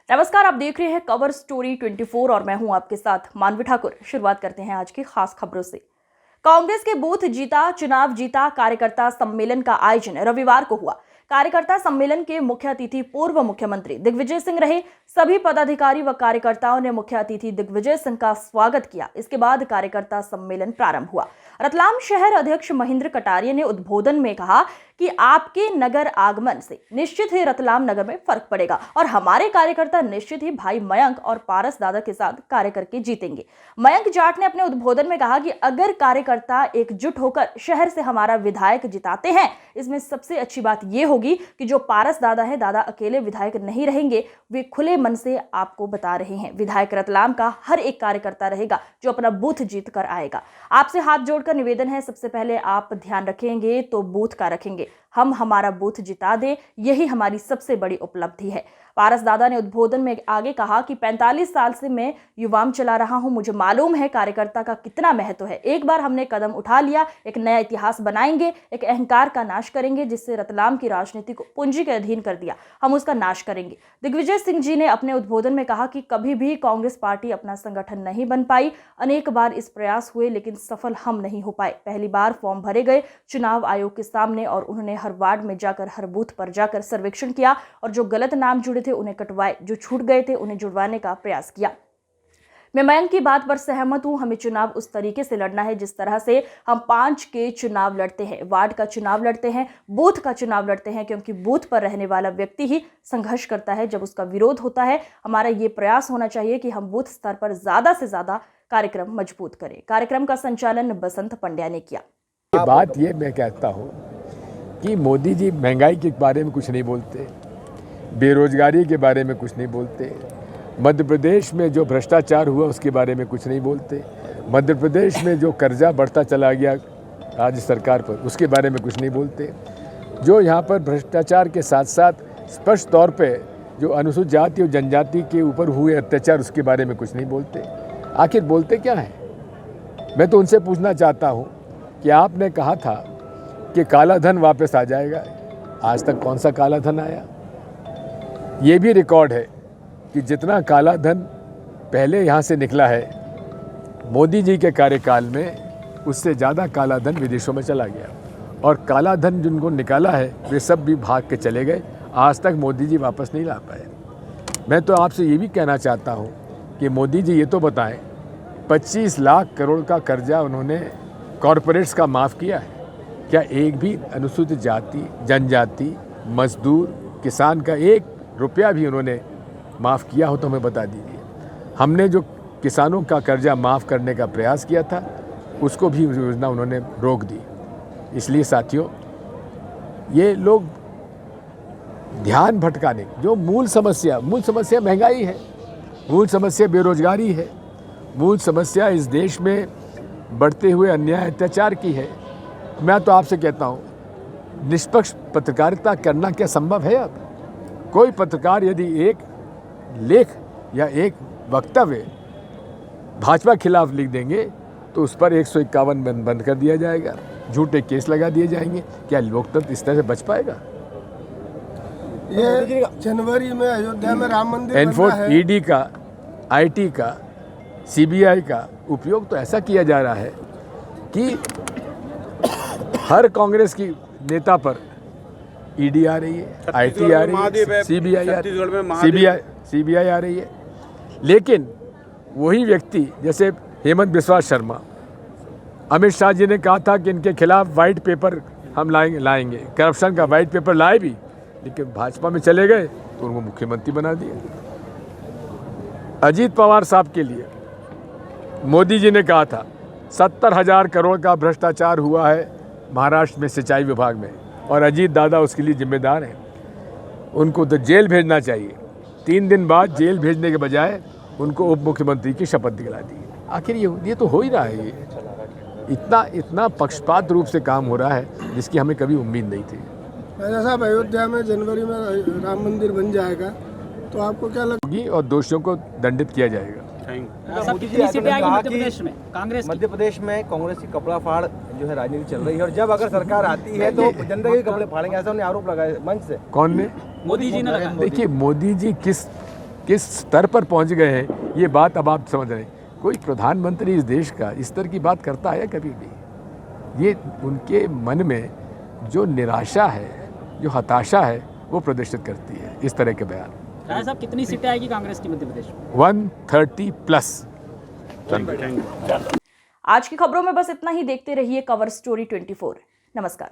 नमस्कार, आप देख रहे हैं कवर स्टोरी 24 और मैं हूं आपके साथ मानवी ठाकुर। शुरुआत करते हैं आज की खास खबरों से। कांग्रेस के बूथ जीता चुनाव जीता कार्यकर्ता सम्मेलन का आयोजन रविवार को हुआ। कार्यकर्ता सम्मेलन के मुख्य अतिथि पूर्व मुख्यमंत्री दिग्विजय सिंह रहे। सभी पदाधिकारी व कार्यकर्ताओं ने मुख्य अतिथि दिग्विजय सिंह का स्वागत किया। इसके बाद कार्यकर्ता सम्मेलन प्रारंभ हुआ। रतलाम शहर अध्यक्ष महेंद्र कटारिया ने उद्बोधन में कहा कि आपके नगर आगमन से निश्चित ही रतलाम नगर में फर्क पड़ेगा और हमारे कार्यकर्ता निश्चित ही भाई मयंक और पारस दादा के साथ कार्य करके जीतेंगे। मयंक जाट ने अपने उद्बोधन में कहा कि अगर कार्यकर्ता एकजुट होकर शहर से हमारा विधायक जिताते हैं, इसमें सबसे अच्छी बात यह होगी कि जो पारस दादा है, दादा अकेले विधायक नहीं रहेंगे। वे खुले मन से आपको बता रहे हैं, विधायक रतलाम का हर एक कार्यकर्ता रहेगा जो अपना बूथ जीत कर आएगा। आपसे हाथ जोड़कर निवेदन है, सबसे पहले आप ध्यान रखेंगे तो बूथ का रखेंगे। हम हमारा बूथ जिता दें, यही हमारी सबसे बड़ी उपलब्धि है। पारस दादा ने उद्बोधन में आगे कहा कि 45 साल से मैं युवाम चला रहा हूं, मुझे मालूम है कार्यकर्ता का कितना महत्व है। एक बार हमने कदम उठा लिया, एक नया इतिहास बनाएंगे, एक अहंकार का नाश करेंगे जिससे रतलाम की राजनीति को पूंजी के अधीन कर दिया, हम उसका नाश करेंगे। दिग्विजय सिंह जी ने अपने उद्बोधन में कहा कि कभी भी कांग्रेस पार्टी अपना संगठन नहीं बन पाई। अनेक बार इस प्रयास हुए लेकिन सफल हम नहीं हो पाए। पहली बार फॉर्म भरे गए चुनाव आयोग के सामने और उन्होंने हर वार्ड में जाकर, हर बूथ पर जाकर सर्वेक्षण किया और जो गलत नाम जुड़े थे उन्हें कटवाए, जो छूट गए थे उन्हें जुड़वाने का प्रयास किया। मैं मयंक की बात पर सहमत हूं। हमें चुनाव उस तरीके से लड़ना है जिस तरह से हम 5 के चुनाव लड़ते हैं, वार्ड का चुनाव लड़ते हैं, बूथ का चुनाव लड़ते हैं, क्योंकि बूथ पर रहने वाला व्यक्ति ही संघर्ष करता है जब उसका विरोध होता है। हमारा ये प्रयास होना चाहिए कि हम बूथ स्तर पर ज्यादा से ज्यादा कार्यक्रम मजबूत करें। कार्यक्रम का संचालन बसंत पंड्या ने किया। बात ये मैं कहता हूँ कि मोदी जी महंगाई के बारे में कुछ नहीं बोलते, बेरोजगारी के बारे में कुछ नहीं बोलते, मध्य प्रदेश में जो भ्रष्टाचार हुआ उसके बारे में कुछ नहीं बोलते, मध्य प्रदेश में जो कर्जा बढ़ता चला गया राज्य सरकार पर उसके बारे में कुछ नहीं बोलते, जो यहाँ पर भ्रष्टाचार के साथ साथ स्पष्ट तौर पे जो अनुसूचित जाति और जनजाति के ऊपर हुए अत्याचार उसके बारे में कुछ नहीं बोलते। आखिर बोलते क्या हैं? मैं तो उनसे पूछना चाहता हूँ कि आपने कहा था कि काला धन वापस आ जाएगा, आज तक कौन सा काला धन आया? ये भी रिकॉर्ड है कि जितना काला धन पहले यहाँ से निकला है मोदी जी के कार्यकाल में, उससे ज़्यादा काला धन विदेशों में चला गया और काला धन जिनको निकाला है वे सब भी भाग के चले गए। आज तक मोदी जी वापस नहीं ला पाए। मैं तो आपसे ये भी कहना चाहता हूँ कि मोदी जी ये तो बताएं, 25 लाख करोड़ का कर्जा उन्होंने कॉरपोरेट्स का माफ़ किया है क्या? एक भी अनुसूचित जाति, जनजाति, मजदूर, किसान का 1 रुपया भी उन्होंने माफ़ किया हो तो हमें बता दीजिए। हमने जो किसानों का कर्जा माफ़ करने का प्रयास किया था उसको भी योजना उन्होंने रोक दी। इसलिए साथियों, ये लोग ध्यान भटकाने, जो मूल समस्या महंगाई है, मूल समस्या बेरोजगारी है, मूल समस्या इस देश में बढ़ते हुए अन्याय अत्याचार की है। मैं तो आपसे कहता हूँ, निष्पक्ष पत्रकारिता करना क्या संभव है? अब कोई पत्रकार यदि एक लेख या एक वक्तव्य भाजपा खिलाफ लिख देंगे तो उस पर 151 बंद कर दिया जाएगा, झूठे केस लगा दिए जाएंगे। क्या लोकतंत्र इस तरह से बच पाएगा? ये जनवरी में अयोध्या में राम मंदिर ईडी का, आईटी का, सीबीआई का उपयोग तो ऐसा किया जा रहा है कि हर कांग्रेस की नेता पर ईडी आ रही है, आईटी आ रही है, सीबीआई आ रही है। लेकिन वही व्यक्ति जैसे हेमंत बिस्वा शर्मा, अमित शाह जी ने कहा था कि इनके खिलाफ वाइट पेपर हम लाएंगे, करप्शन का वाइट पेपर लाए भी, लेकिन भाजपा में चले गए तो उनको मुख्यमंत्री बना दिया। अजीत पवार साहब के लिए मोदी जी ने कहा था 70,000 करोड़ का भ्रष्टाचार हुआ है महाराष्ट्र में सिंचाई विभाग में और अजीत दादा उसके लिए जिम्मेदार हैं। उनको तो जेल भेजना चाहिए। 3 दिन बाद जेल भेजने के बजाय उनको उप मुख्यमंत्री की शपथ दिला दी। आखिर ये तो हो ही रहा है। ये इतना पक्षपात रूप से काम हो रहा है जिसकी हमें कभी उम्मीद नहीं थी। राजा साहब, अयोध्या में जनवरी में राम मंदिर बन जाएगा तो आपको क्या लगेगी? और दोषियों को दंडित किया जाएगा। मध्य प्रदेश में कांग्रेस की कपड़ा फाड़ जो है राजनीति चल रही है और जब अगर सरकार आती है तो जनता के कपड़े फाड़ेंगे, ऐसा उन्हें आरोप लगाया मंच से। कौन ने? मोदी जी ने लगाया। देखिए, मोदी जी किस किस स्तर पर पहुंच गए हैं ये बात अब आप समझ रहे हैं। कोई प्रधानमंत्री इस देश का इस तरह की बात करता है कभी भी? ये उनके मन में जो निराशा है, जो हताशा है, वो प्रदर्शित करती है इस तरह के बयान। राय साहब, कितनी सीटें आएगी कांग्रेस की मध्य प्रदेश में? 130 प्लस। आज की खबरों में बस इतना ही। देखते रहिए कवर स्टोरी 24। नमस्कार।